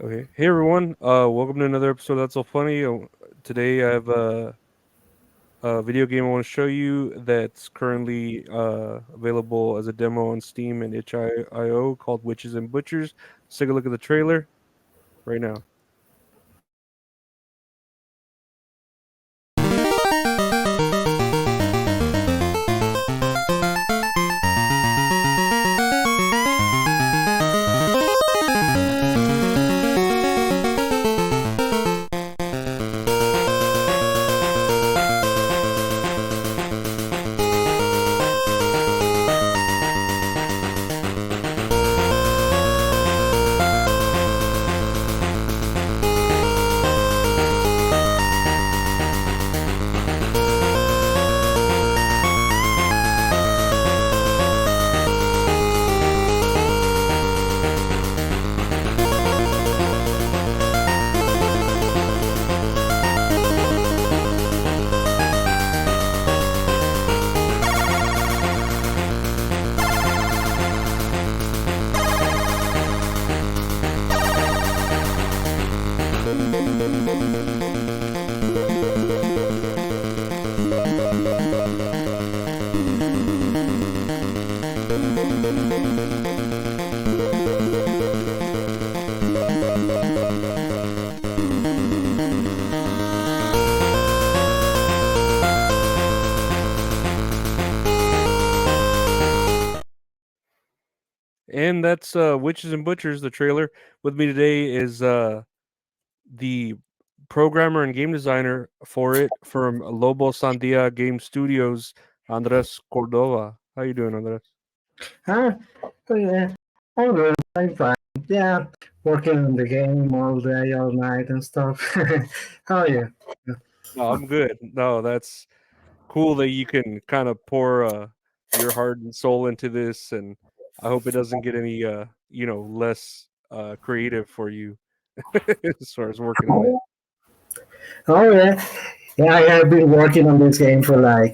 Okay. Hey everyone. Welcome to another episode of That's So Funny. Today I have a video game I want to show you that's currently available as a demo on Steam and itch.io called Witches and Butchers. Let's take a look at the trailer right now. And that's Witches and Butchers, the trailer. With me today is the programmer and game designer for it from Lobosandia Game Studios, Andres Cordova. How you doing, Andres? Huh? Oh, yeah. I'm good. I'm fine. Yeah. Working on the game all day, all night and stuff. How are you? No, I'm good. No, that's cool that you can kind of pour your heart and soul into this, and I hope it doesn't get any less creative for you as far as working on it. Oh, yeah. Yeah, I have been working on this game for I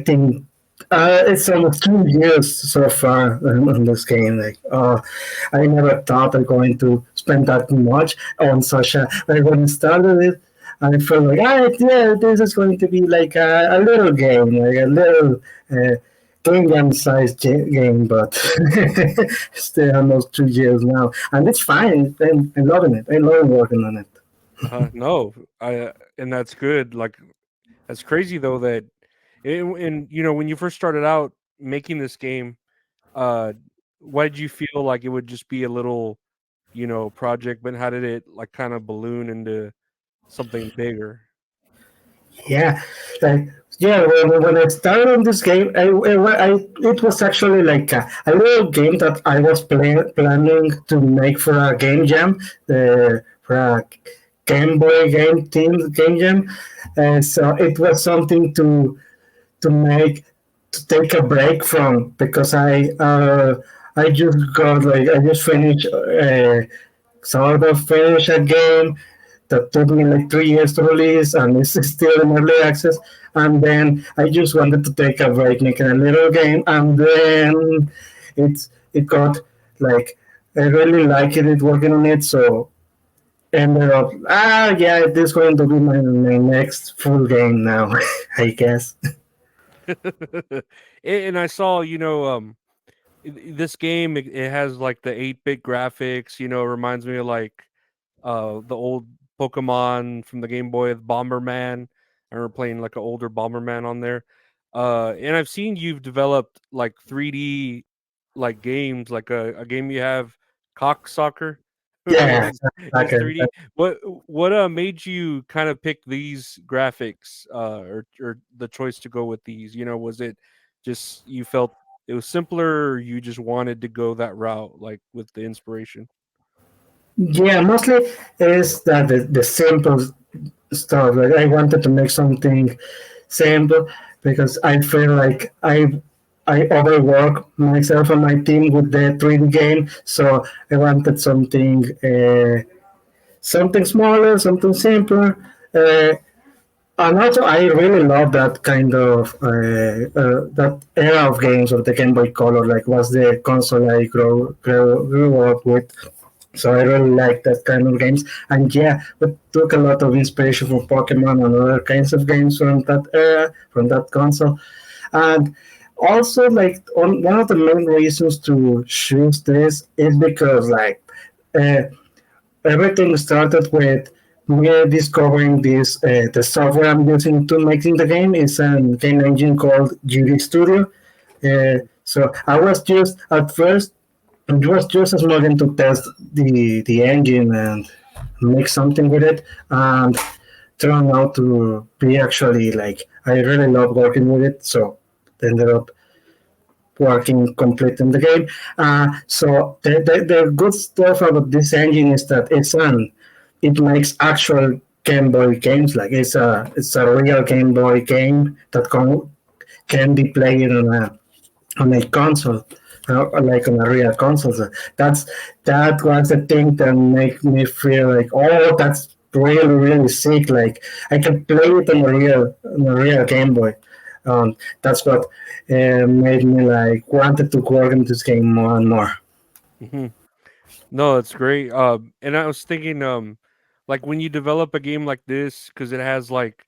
think it's almost 2 years so far on this game. I never thought I'm going to spend that much on such a. Like when I started it, I felt like, yeah, this is going to be like a little game, like a little uh, game sized game, but still almost 2 years now, and it's fine. I'm loving it. I love working on it. No, I and that's good. Like that's crazy though that, and when you first started out making this game, uh, why did you feel like it would just be a little, project, but how did it like kind of balloon into something bigger? Yeah, like yeah. When I started on this game, it was actually like a little game that I was planning to make for a game jam, for a Gameboy game jam. So it was something to make to take a break from because I just got like I just finished sort of finish a game that took me like 3 years to release and it's still in early access. And then I just wanted to take a break, making a little game, and then it got like I really liked it working on it, so ended up yeah, this is going to be my next full game now, I guess. And I saw, this game it has like the 8-bit graphics. It reminds me of like the old Pokemon from the Game Boy with Bomberman. I remember playing like an older Bomberman on there. And I've seen you've developed like 3D like games, like a game you have, Cock Soccer, Yeah, is okay. 3D. What made you kind of pick these graphics, or the choice to go with these? Was it just you felt it was simpler, or you just wanted to go that route, like with the inspiration? Yeah, mostly is that the simple stuff. Like I wanted to make something simple because I feel like I overwork myself and my team with the 3D game, so I wanted something smaller, something simpler. And also, I really love that kind of that era of games of the Game Boy Color. Like, was the console I grew up with. So I really like that kind of games. And yeah, we took a lot of inspiration from Pokemon and other kinds of games from that era, from that console. And also, like, one of the main reasons to choose this is because, like, uh, everything started with me discovering this. The software I'm using to making the game is a game engine called GD Studio. So I was just at first it was just a small game to test the engine and make something with it, and turned out to be actually like I really love working with it. So ended up working complete in the game. So the good stuff about this engine is that it makes actual Game Boy games. Like it's a real Game Boy game that can be played on a console, like on a real console. So that was the thing that made me feel like, oh, that's really sick. Like I can play it on a real Game Boy. That's what made me like wanted to work in this game more and more. Hmm. No, it's great. And I was thinking, like when you develop a game like this, because it has like,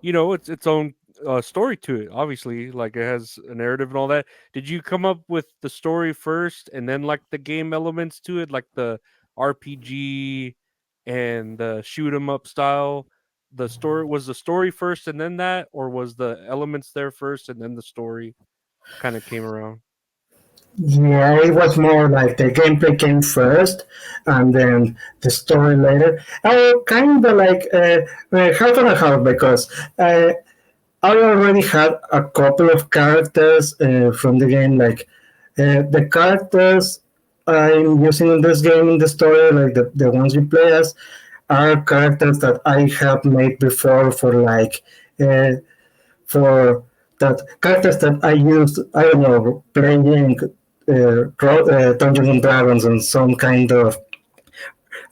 its own story to it. Obviously, like it has a narrative and all that. Did you come up with the story first, and then like the game elements to it, like the RPG and the shoot 'em up style? The story first, and then that, or was the elements there first, and then the story kind of came around? Yeah, it was more like the gameplay came first, and then the story later. Oh, kind of like half and a half because I already had a couple of characters from the game. Like the characters I'm using in this game in the story, like the ones you play as, are characters that I have made before uh, for that characters that I used. I don't know, playing Dungeons and Dragons and some kind of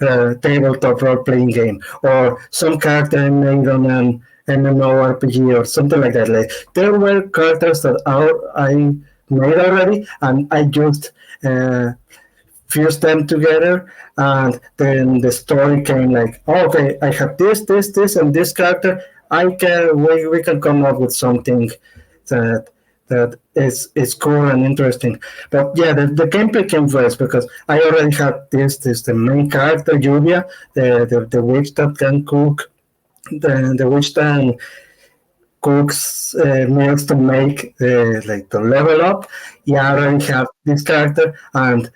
tabletop role playing game, or some character I made on an MMORPG or something like that. Like there were characters that I made already, and I just uh, fused them together, and then the story came like, oh, okay, I have this, and this character. We can come up with something that is cool and interesting. But yeah, the gameplay came first because I already had this the main character Julia, the witch that can cook, the witch that cooks meals to make like to level up. Yeah, I already have this character, and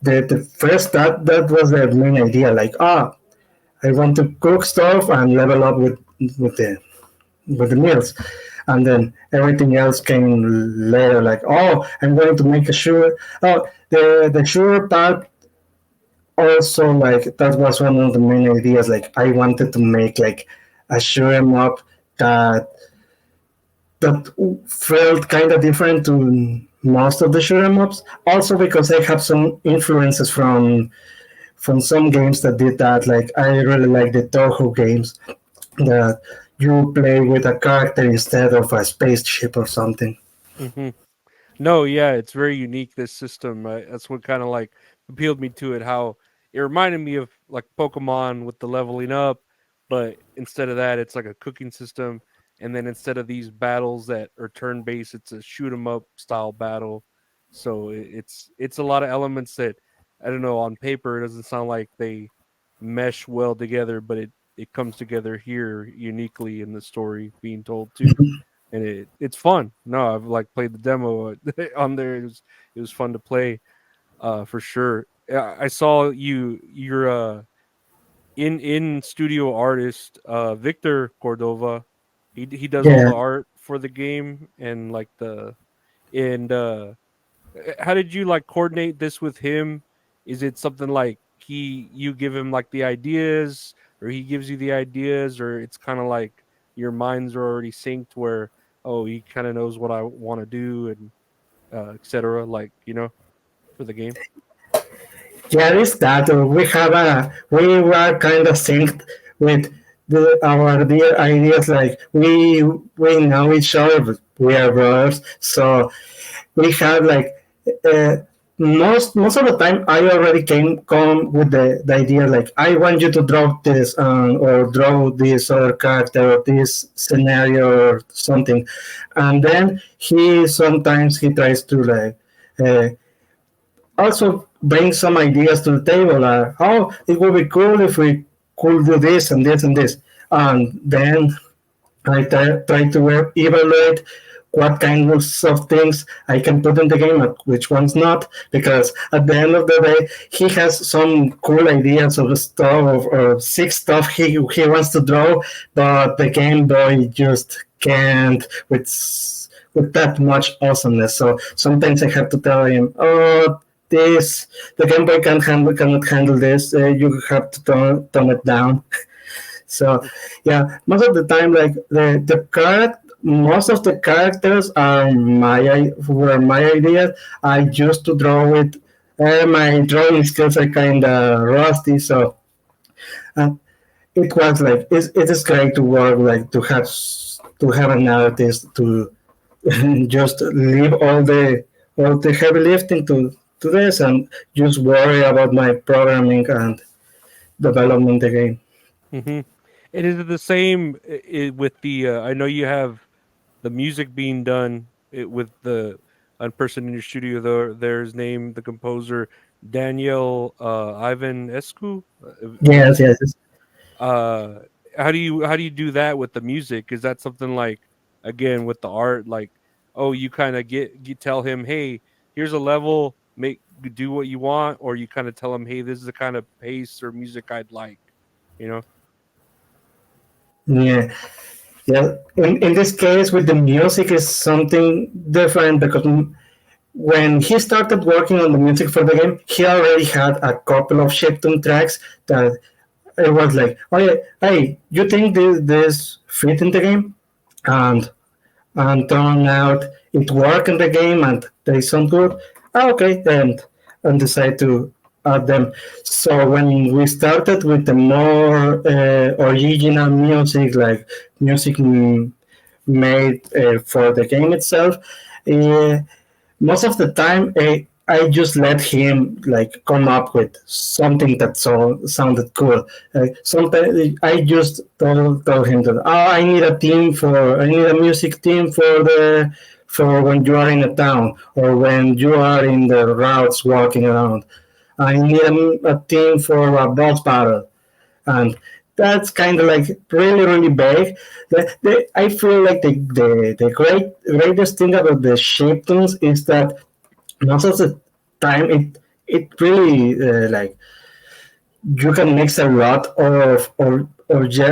the first that was the main idea. Like, I want to cook stuff and level up with the with the meals. And then everything else came later, like, oh, I'm going to make a sure. Oh, the sure part also, like, that was one of the main ideas. Like, I wanted to make, like, a sure em up that felt kind of different to most of the shoot 'em ups. Also because I have some influences from some games that did that. Like I really like the Toho games that you play with a character instead of a spaceship or something. Hmm. No, yeah, it's very unique. This system. That's what kind of like appealed me to it. How it reminded me of like Pokemon with the leveling up, but instead of that, it's like a cooking system. And then instead of these battles that are turn based, it's a shoot 'em up style battle. So it's a lot of elements that I don't know on paper it doesn't sound like they mesh well together, but it comes together here uniquely in the story being told too, and it's fun. No, I've like played the demo on there. It was fun to play, for sure. I saw you're in studio artist Victor Cordova. He does all Yeah, the art for the game and like the and how did you like coordinate this with him? Is it something like you give him like the ideas, or he gives you the ideas, or it's kind of like your minds are already synced where oh he kind of knows what I want to do and etc. Like for the game. yeah, it's that. We were kind of synced with our dear ideas. Like we know each other, but we are brothers, so we have like. most of the time I already come with the idea like I want you to draw this or draw this other character or this scenario or something, and then he sometimes he tries to like uh, also bring some ideas to the table. Oh, it would be cool if we could do this and this and this, and then I try to evaluate what kinds of things I can put in the game and which ones not. Because at the end of the day, he has some cool ideas of stuff or sick stuff he wants to draw, but the Game Boy just can't with that much awesomeness. So sometimes I have to tell him, "Oh, this the Game Boy cannot handle this. You have to tone it down." So yeah, most of the time, like most of the characters are were my ideas. I used to draw with my drawing skills are kind of rusty, so uh, it was like it is great to work like to have an artist to just leave all the heavy lifting to this and just worry about my programming and developing the game. Hmm. And is it the same with the? I know you have the music being done with the person in your studio. There's named the composer Daniel Ivan Escu. Am I? Yes, yes, yes. Uh, how do you do that with the music? Is that something like again with the art, like oh you kind of you tell him hey here's a level make do what you want, or you kind of tell him hey this is the kind of pace or music I'd like, you know? Yeah. Yeah, in this case, with the music is something different because when he started working on the music for the game, he already had a couple of chiptune tracks that it was like, oh yeah, hey, you think this fit in the game? And turn out it worked in the game and they sound good. Okay, and decide to add them. So when we started with the more original music, like music made for the game itself, uh, most of the time I just let him like come up with something that sounded cool. Sometimes I just told him that I need a music team for when you are in a town or when you are in the routes walking around. I need a team for a boss battle, and that's kind of like really vague. I feel like the greatest thing about the chiptunes is that most of the time it really like you can mix a lot of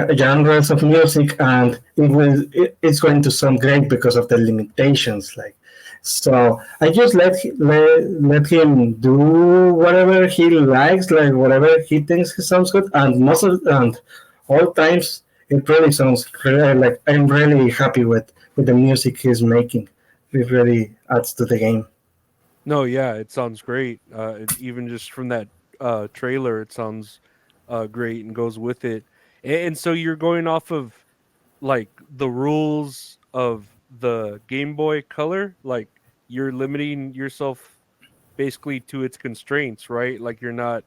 genres of music and it's going to sound great because of the limitations like so I just let him do whatever he likes like whatever he thinks he sounds good and all times it really sounds really, like I'm really happy with the music he's making. It really adds to the game. No, yeah, it sounds great. Even just from that trailer, it sounds great and goes with it. And so you're going off of like the rules of the Game Boy Color, like you're limiting yourself basically to its constraints, right? Like you're not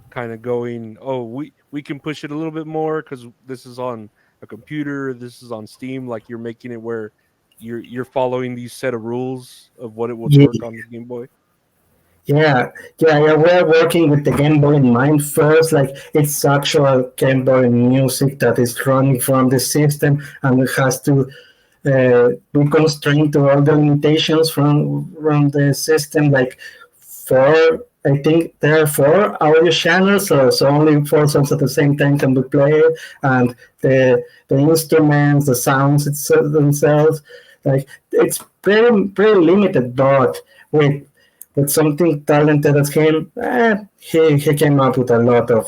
kind of going, oh, we can push it a little bit more because this is on a computer, this is on Steam. Like you're making it where you're following these set of rules of what it would Yeah, work on the Game Boy. yeah. We're working with the Game Boy in mind first. Like it's actual Game Boy music that is running from the system, and it has to be constrained to all the limitations from the system. Like four, I think there are four audio channels, so only four songs at the same time can be played, and the instruments, the sounds themselves, like it's pretty limited, but with something talented as him, he came up with a lot of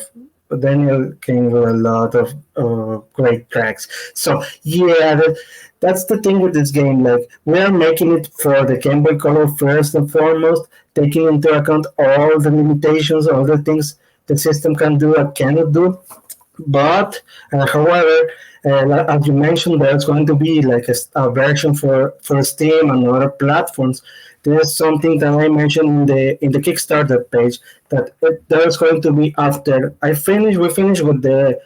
Daniel came with a lot of great tracks. So yeah, that's the thing with this game. Like we are making it for the Game Boy Color first and foremost, taking into account all the limitations, all the things the system can do and cannot do. But however, as you mentioned, there's going to be like a version for Steam and other platforms. there's something that I mentioned in the Kickstarter page that there's going to be after we finish with the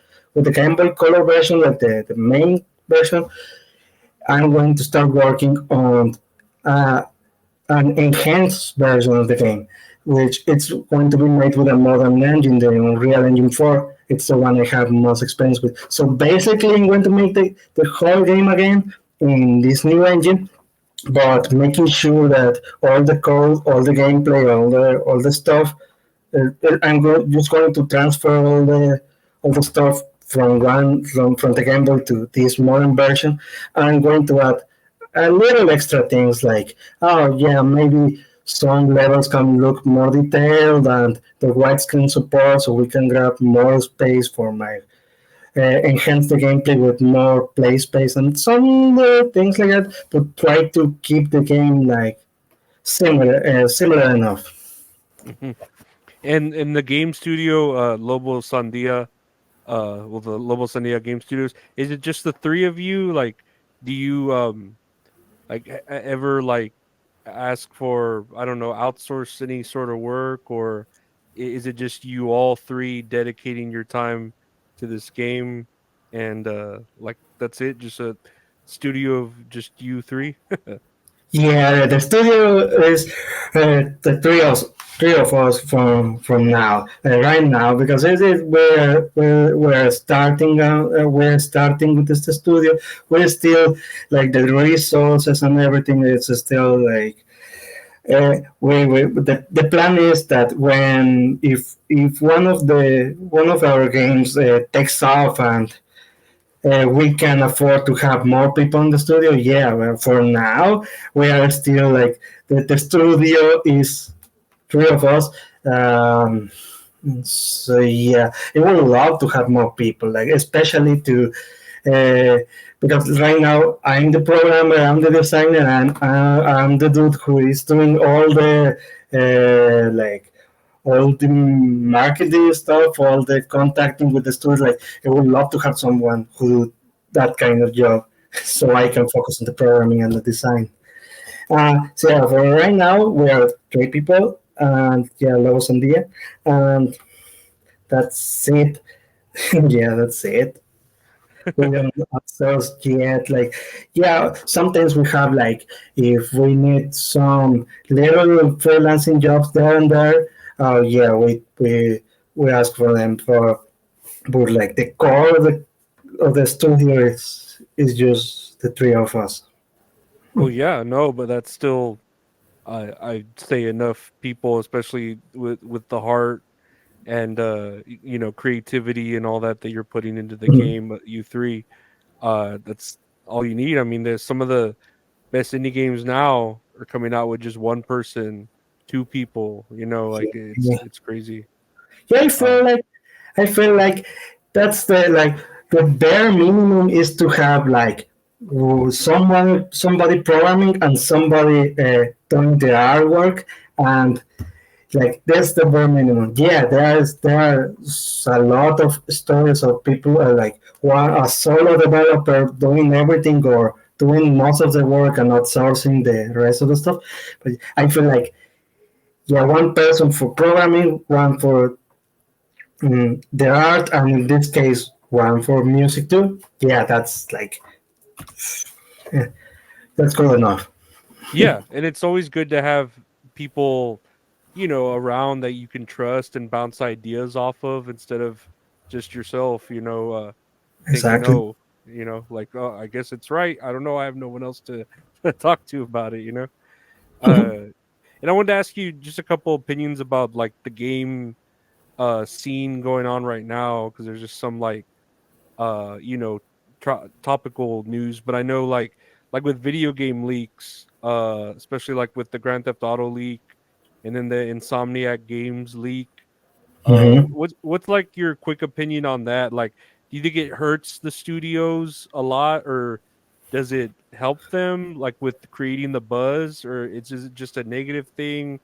Game Boy Color version, like the main version. I'm going to start working on uh, an enhanced version of the game, which it's going to be made with a modern engine, the Unreal Engine 4. It's the one I have most experience with. So basically, I'm going to make the whole game again in this new engine, but making sure that all the code, all the gameplay, all the stuff, just going to transfer all the stuff from the Game Boy to this modern version. I'm going to add a little extra things like, oh yeah, maybe some levels can look more detailed and the widescreen support, so we can grab more space for my enhance the gameplay with more play space and some things like that, but try to keep the game like similar enough. Mhm. And in the game studio, Lobosandia, well, the Lobosandia Game Studios, is it just the three of you? Like, do you like ever like ask for, I don't know, outsource any sort of work, or is it just you all three dedicating your time to this game, and like that's it, just a studio of just you three? Yeah, the studio is the three of us from now, right now, because we're starting with this studio. We're still like the resources and everything is still like the plan is that when if one of our games takes off and we can afford to have more people in the studio. Yeah, well, for now we are still like the studio is three of us. Um, so yeah, I would love to have more people, like especially to uh, because right now I'm the programmer, I'm the designer, and I'm the dude who is doing all the like all the marketing stuff, all the contacting with the stores. Like, I would love to have someone who do that kind of job, so I can focus on the programming and the design. So yeah, for right now we are three people, and yeah, Lobos and Dia, and that's it. Yeah, that's it. We don't outsource yet. Like, yeah, sometimes we have like if we need some little freelancing jobs there and there. Yeah, we ask for them for, but like the core of the studio is just the three of us. Well, yeah, no, but that's still, I'd say, enough people, especially with the heart and creativity and all that you're putting into the Mhm. game. You three, that's all you need. I mean, there's some of the best indie games now are coming out with just one person, two people. Like Yeah, it's crazy. yeah. Uh, I feel like that's the bare minimum is to have like somebody programming and somebody doing the artwork, and like that's the bare minimum. Yeah, there's a lot of stories of people like one a solo developer doing everything or doing most of the work and outsourcing the rest of the stuff. But I feel like yeah, one person for programming, one for the art, and in this case, one for music too. Yeah, that's like yeah, that's good enough. yeah, and it's always good to have people, around that you can trust and bounce ideas off of instead of just yourself. Thinking, Exactly. oh, like, oh, I guess it's right. I don't know. I have no one else to, to talk to about it. Uh, and I wanted to ask you just a couple opinions about like the game scene going on right now, because there's just some like uh you know topical news. But I know like with video game leaks, especially like with the Grand Theft Auto leak and then the Insomniac Games leak. Hmm. What's like your quick opinion on that? Like, do you think it hurts the studios a lot, or does it help them like with creating the buzz, or is it just a negative thing,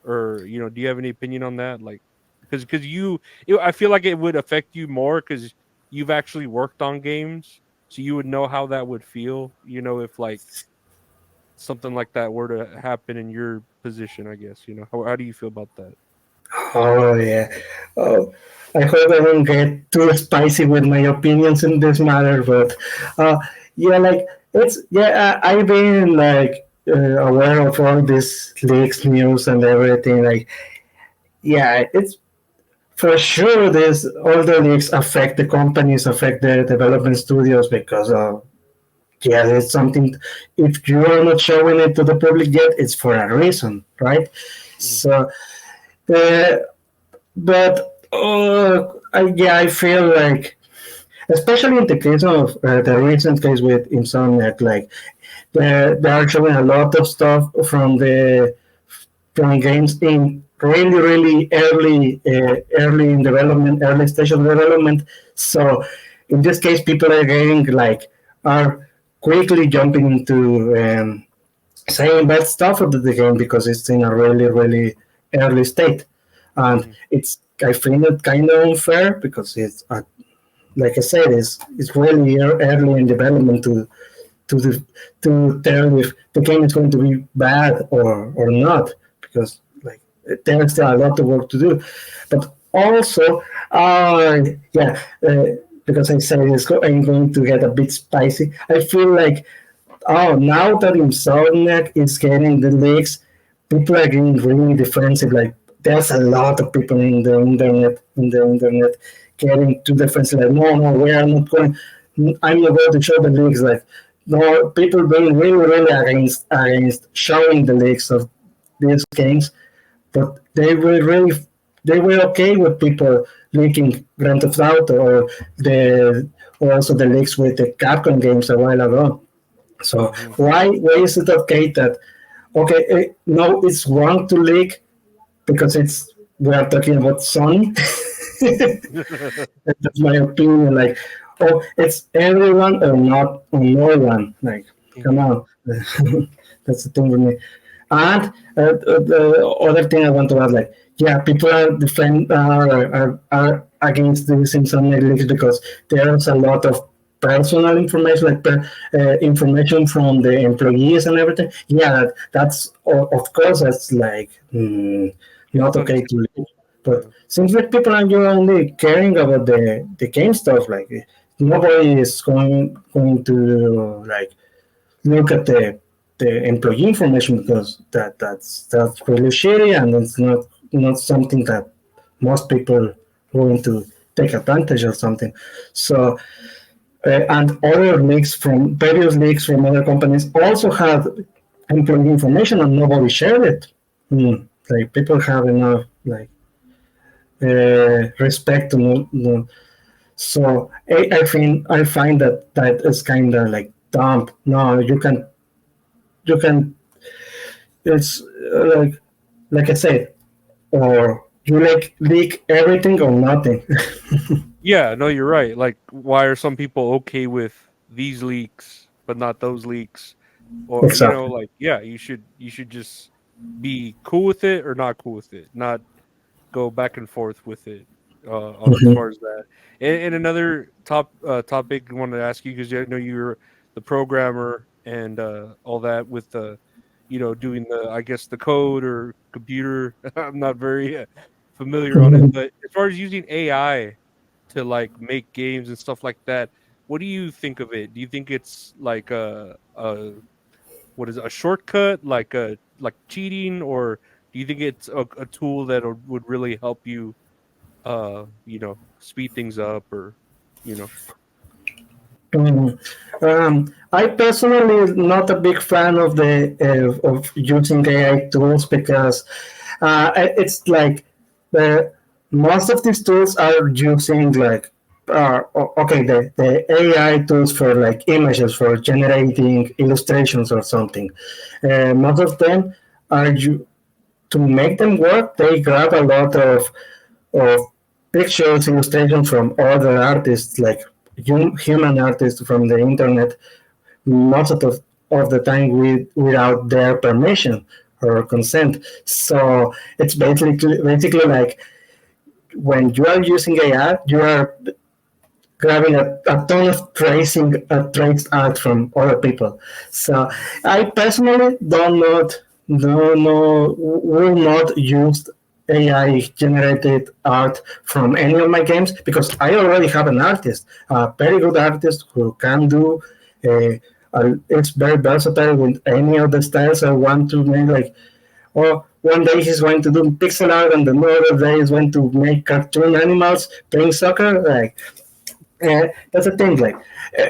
or do you have any opinion on that? Like, because I feel like it would affect you more because you've actually worked on games, so you would know how that would feel. If like something like that were to happen in your position, I guess. How do you feel about that? Oh yeah. Oh, I hope I don't get too spicy with my opinions in this matter, but uh, yeah, like it's yeah. I've been like aware of all this leaks, news, and everything. Like yeah, it's for sure. This all the leaks affect the companies, affect the development studios because yeah, it's something. If you are not showing it to the public yet, it's for a reason, right? Mhm. So. Uh, but yeah, I feel like, especially in the case of the recent case with Insomniac, like they are showing a lot of stuff from games in really really early in development, early stage of development. So in this case, people are getting like are quickly jumping into saying bad stuff about the game because it's in a really really early state, and Mhm. it's I find it kind of unfair because it's like I said, it's really early in development to the, to tell if the game is going to be bad or not, because like there's still a lot of work to do. But also, yeah, because I said I'm going to get a bit spicy. I feel like, oh, now that Insomniac is getting the leaks, people are getting really defensive. Like there's a lot of people in the internet getting too defensive. Like no, no, we are not going. I'm not going to show the leaks. Like no, people being really, really against showing the leaks of these games, but they were okay with people leaking Grand Theft Auto the or also the leaks with the Capcom games a while ago. So Mhm. why is it okay that okay no, it's wrong to leak because it's we are talking about Sony. That's my opinion. Like, oh, it's everyone or not or no one. Like, come Mhm. on. That's the thing with me. And the other thing I want to add, like, yeah, people are against this in some leaks because there's a lot of personal information, like information from the employees and everything. Yeah, that's of course that's like not It's okay to leak. understandable. But Yeah. seems like people are only caring about the game stuff. Like nobody is going to like look at the employee information because that's really shitty and it's not something that most people going to take advantage of something. So and other leaks from various leaks from other companies also had employee information and nobody shared it. Like people have enough like respect to know. So I find that is kind of like dumb. No, you can it's like I said, or you like leak everything or nothing. Yeah, no, you're right. Like, why are some people okay with these leaks but not those leaks? Or Exactly. like, yeah, you should just be cool with it or not cool with it, not go back and forth with it. As Hmm. far as that, and another topic I wanted to ask you because I know you're the programmer and all that with the, doing the I guess the code or computer. I'm not very familiar on it, but as far as using AI to like make games and stuff like that, what do you think of it? Do you think it's like a what is it, a shortcut, like cheating, or do you think it's a tool that would really help you, speed things up, or you know? Mm. I personally not a big fan of the of using AI tools because it's like the most of these tools are using like okay the AI tools for like images for generating illustrations or something. Most of them are to make them work. They grab a lot of pictures, illustrations from other artists, like human artists from the internet, most of the time without their permission or consent. So it's basically like when you are using AI, you are grabbing a ton of tracing traced art from other people. So Mhm. I personally will not use AI generated art from any of my games because I already have an artist, a very good artist who can do. It's very versatile with any of the styles I want to make. Like, or one day he's going to do pixel art, and another day he's going to make cartoon animals playing soccer. Like, that's the thing. Like, uh,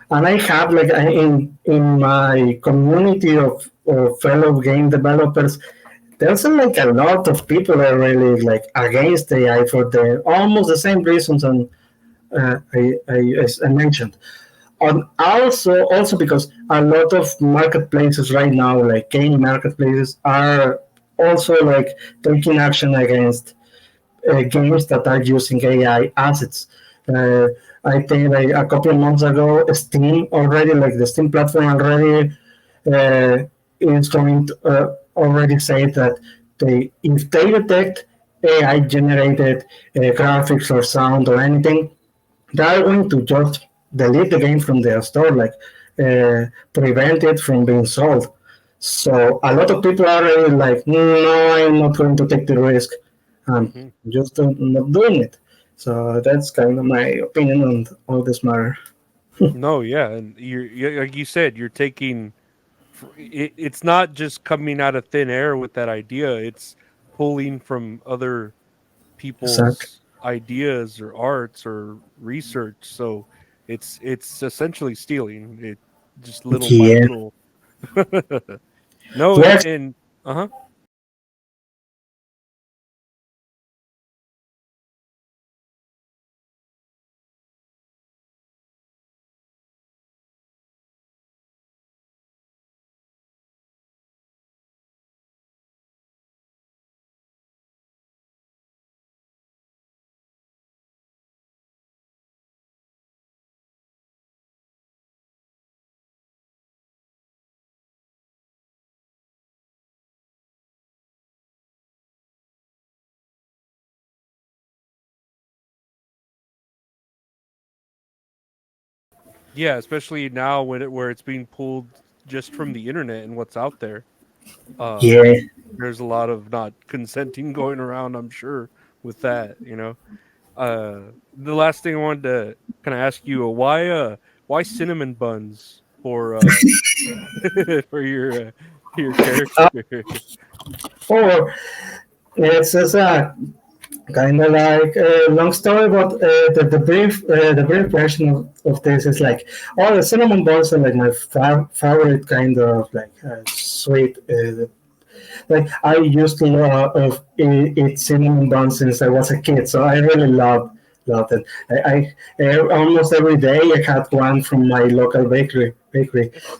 and I have like in my community of fellow game developers, there's like a lot of people that are really like against AI for the almost the same reasons and as I mentioned. And also because a lot of marketplaces right now, like game marketplaces, are also like taking action against games that are using AI assets. Uh, I think like a couple of months ago, Steam already, like the Steam platform already uh, is going to already say that if they detect AI generated graphics or sound or anything, they are going to just delete the game from their store, like prevent it from being sold. So a lot of people are really like, no, I'm not going to take the risk. I'm Mhm. just not doing it. So that's kind of my opinion on all this matter. No, yeah, and like you said, you're taking it's not just coming out of thin air with that idea. It's pulling from other Exactly. people's ideas or arts or research. So it's essentially stealing it just little by Yeah. little. No, Yes. and uh-huh. Yeah, especially now when where it's being pulled just from the internet and what's out there. Uh Yeah. there's a lot of not consenting going around, I'm sure, with that. The last thing I wanted to kind of ask you, why cinnamon buns for for your character? Or it's just a kind of like a long story, but the brief version of this is like all the cinnamon buns are like my favorite kind of like sweet. Like I used to eat cinnamon buns since I was a kid, so I really loved it. Almost every day I had one from my local bakery,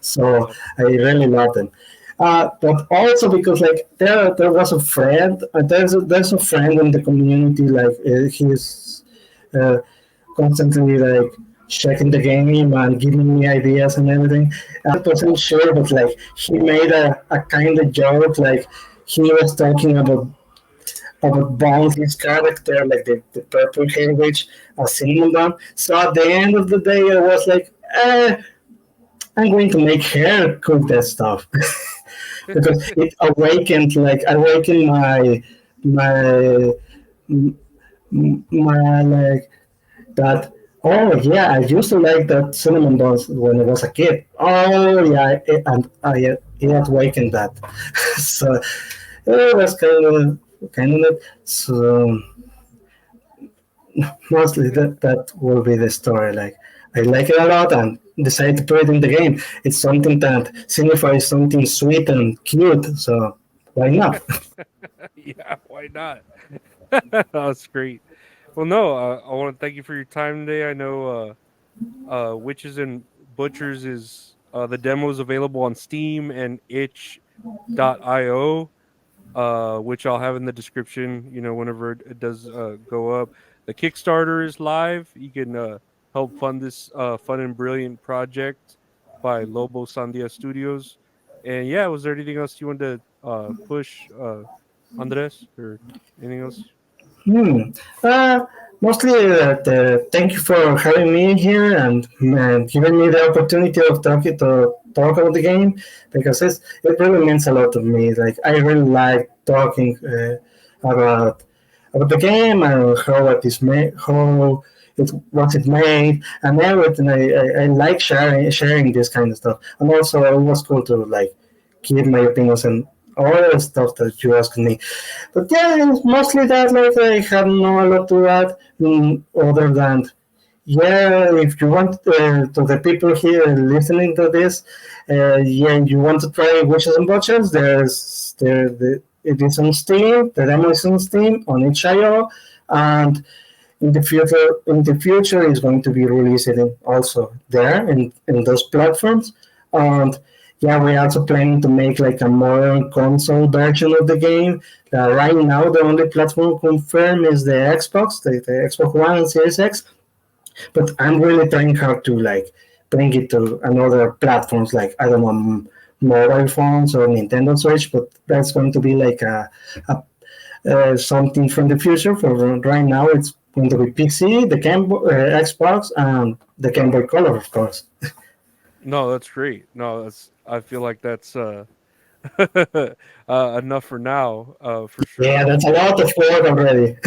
so I really loved them. But also because like there was a friend, there's a friend in the community like he's uh, constantly like checking the game and giving me ideas and everything. I wasn't sure, but like he made a kind of joke, like he was talking about Bones, his character, like the purple hair witch, a cinnamon bun. So at the end of the day, I was like, I'm going to make her cook that stuff because it awakened my my like that. Oh yeah, I used to like that cinnamon buns when I was a kid. Oh yeah, and it awakened that. So it was kind of so mostly that will be the story. Like I like it a lot and decided to put it in the game. It's something that signifies something sweet and cute. So why not? Yeah, why not? That's great. Well, no, I want to thank you for your time today. I know Witches and Butchers is the demo is available on Steam and itch.io, which I'll have in the description, whenever it does go up. The Kickstarter is live. You can help fund this fun and brilliant project by Lobosandia Studios. And yeah, was there anything else you wanted to push, Andres, or anything else? Hmm. Uh, mostly thank you for having me here and giving me the opportunity of talking to talk about the game because it really means a lot to me. Like I really like talking about about the game and how it is made, how it what it made, and everything. I like sharing this kind of stuff, and also it was cool to like give my opinions and all the stuff that you asked me. But yeah, it's mostly that. Like I have no a lot to add other than yeah. If you want to the people here listening to this, yeah, you want to try Witches and Butchers, it is on Steam. The demo is on Steam on itch.io, and in the future is going to be released also there in those platforms. And yeah, we're also planning to make like a modern console version of the game. Right now, the only platform confirmed is the Xbox, the Xbox One and Series X. But I'm really trying hard to like bring it to another platforms like I don't know mobile phones or Nintendo Switch. But that's going to be like a something from the future. For right now, it's going to be PC, the Xbox, and the Game Boy Color, of course. No, that's great. No, that's I feel like that's enough for now, for Yeah, sure. that's a lot of work already.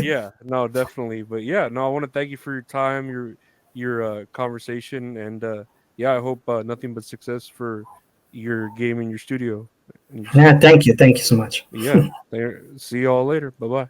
Yeah, no, definitely. But yeah, no, I want to thank you for your time, your conversation, and yeah, I hope nothing but success for your game in your studio. And Yeah, thank you so much. yeah, see you all later. Bye bye.